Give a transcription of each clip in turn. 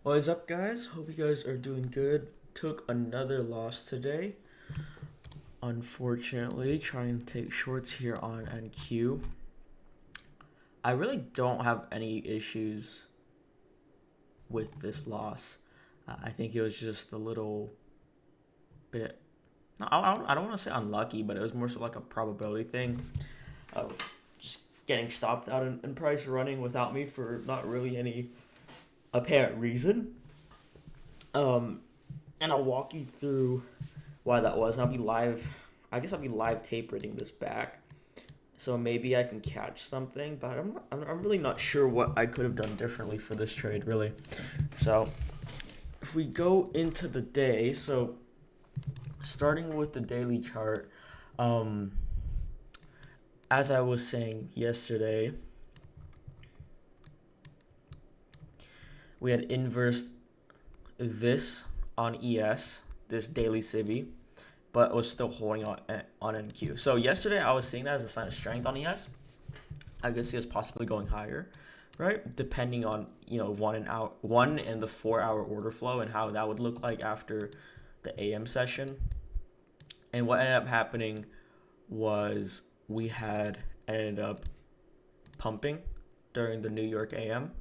What is up, guys? Hope you guys are doing good. Took another loss today. Unfortunately, trying to take shorts here on NQ. I really don't have any issues with this loss. I think it was just a little bit. No, I don't want to say unlucky, but it was more so like a probability thing of just getting stopped out in price running without me for not really any apparent reason. Um, and I'll walk you through why that was. And I'll be live. I guess I'll be live tape reading this back, so maybe I can catch something. But I'm really not sure what I could have done differently for this trade, really. So if we go into the day, so starting with the daily chart, um, as I was saying yesterday, we had inversed this on ES, this daily Civi, but was still holding on NQ. So yesterday I was seeing that as a sign of strength on ES. I could see us possibly going higher, right? Depending on one and the 4 hour order flow and how that would look like after the AM session. And what ended up happening was we had ended up pumping during the New York AM.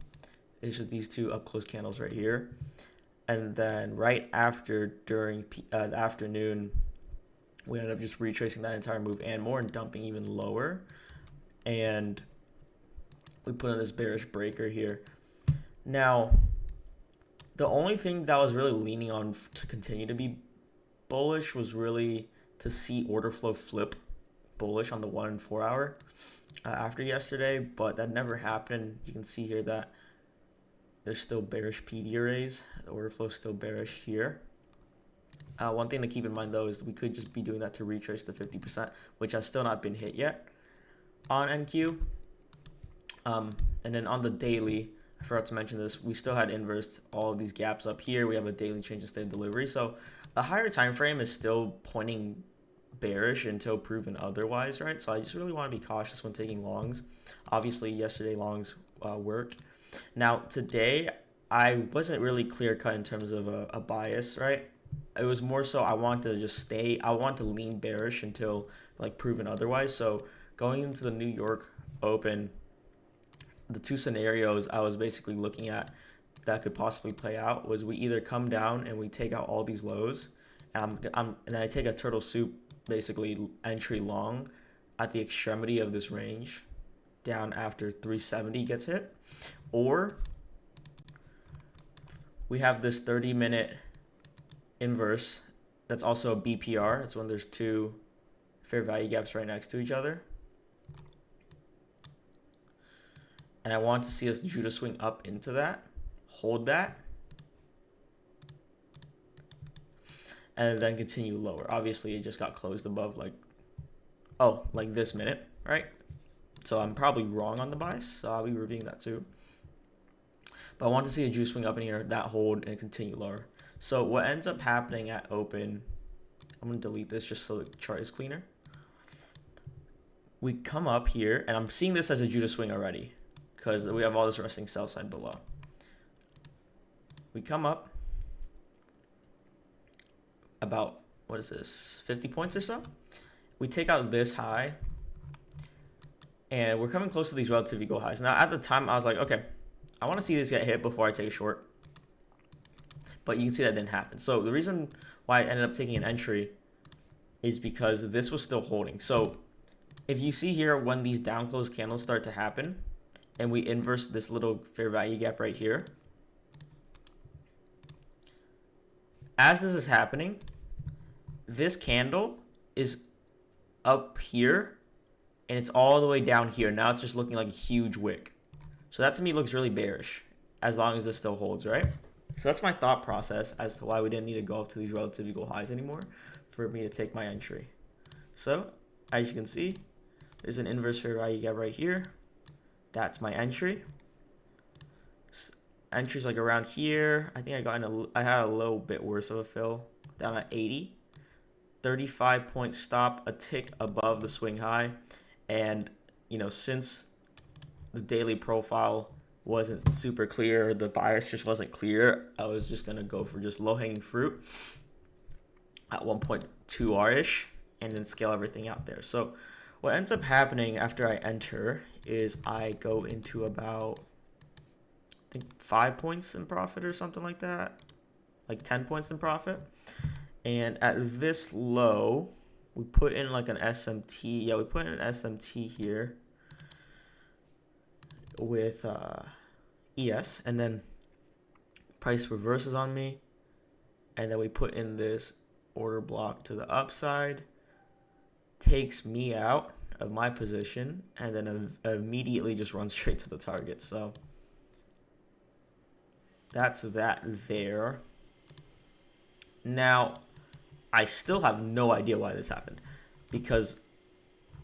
These are these two up close candles right here. And then right after, during the afternoon, we ended up just retracing that entire move and more and dumping even lower. And we put in this bearish breaker here. Now, the only thing that was really leaning on to continue to be bullish was really to see order flow flip bullish on the 1 and 4 hour after yesterday, but that never happened. You can see here that there's still bearish PD arrays. The order flow is still bearish here. One thing to keep in mind, though, is we could just be doing that to retrace to 50%, which has still not been hit yet on NQ. And then on the daily, I forgot to mention this, we still had inversed all of these gaps up here. We have a daily change in state of delivery. So a higher time frame is still pointing bearish until proven otherwise, right? So I just really want to be cautious when taking longs. Obviously, yesterday longs worked. Now, today, I wasn't really clear cut in terms of a bias, right? It was more so I want to lean bearish until like proven otherwise. So going into the New York Open, the two scenarios I was basically looking at that could possibly play out was we either come down and we take out all these lows, and I take a turtle soup basically entry long at the extremity of this range down after 370 gets hit, or we have this 30-minute inverse that's also a BPR. It's when there's two fair value gaps right next to each other. And I want to see us Judah swing up into that, hold that, and then continue lower. Obviously, it just got closed above like this minute, right? So I'm probably wrong on the bias, so I'll be reviewing that too. But I want to see a juice swing up in here, that hold, and continue lower. So what ends up happening at open, I'm going to delete this just so the chart is cleaner. We come up here, and I'm seeing this as a Judah swing already because we have all this resting sell side below. We come up about, what is this, 50 points or so? We take out this high, and we're coming close to these relative equal highs. Now, at the time, I was like, okay, I want to see this get hit before I take a short. But you can see that didn't happen. So the reason why I ended up taking an entry is because this was still holding. So if you see here, when these down close candles start to happen, and we inverse this little fair value gap right here, as this is happening, this candle is up here, and it's all the way down here. Now it's just looking like a huge wick. So that to me looks really bearish, as long as this still holds, right? So that's my thought process as to why we didn't need to go up to these relative equal highs anymore for me to take my entry. So as you can see, there's an inverse fair value gap right here. That's my entry. Entries like around here. I think I had a little bit worse of a fill down at 80. 35-point stop, a tick above the swing high. And, since the daily profile wasn't super clear, the bias just wasn't clear, I was just gonna go for just low-hanging fruit at 1.2R-ish and then scale everything out there. So what ends up happening after I enter is I go into about, I think, 5 points in profit or something like that, like 10 points in profit. And at this low, we put in like an SMT. Yeah, we put in an SMT here with ES, and then price reverses on me, and then we put in this order block to the upside, takes me out of my position, and then immediately just runs straight to the target. So that's that there. Now, I still have no idea why this happened, because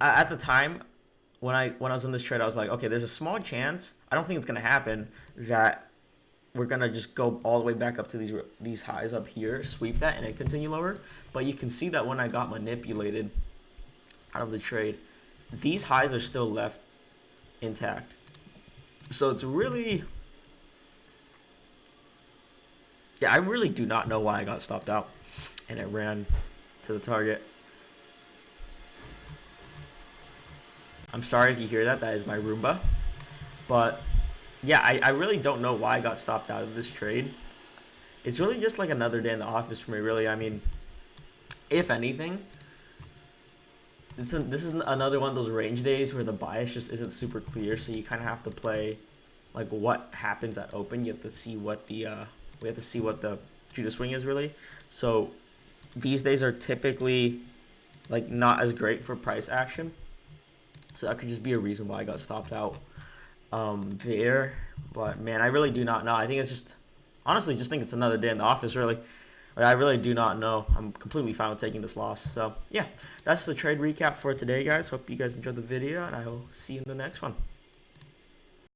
at the time when I was in this trade, I was like, okay, there's a small chance, I don't think it's gonna happen, that we're gonna just go all the way back up to these highs up here, sweep that, and then continue lower. But you can see that when I got manipulated out of the trade, these highs are still left intact. So it's really, yeah, I really do not know why I got stopped out and it ran to the target. I'm sorry if you hear that. That is my Roomba. But yeah, I really don't know why I got stopped out of this trade. It's really just like another day in the office for me, really. I mean, if anything, this is another one of those range days where the bias just isn't super clear. So you kind of have to play like what happens at open. You have to see what the Judas swing is really. So these days are typically like not as great for price action. So that could just be a reason why I got stopped out there. But man, I really do not know. I think it's just, honestly, just think it's another day in the office, really. Like, I really do not know. I'm completely fine with taking this loss. So yeah, that's the trade recap for today, guys. Hope you guys enjoyed the video, and I will see you in the next one.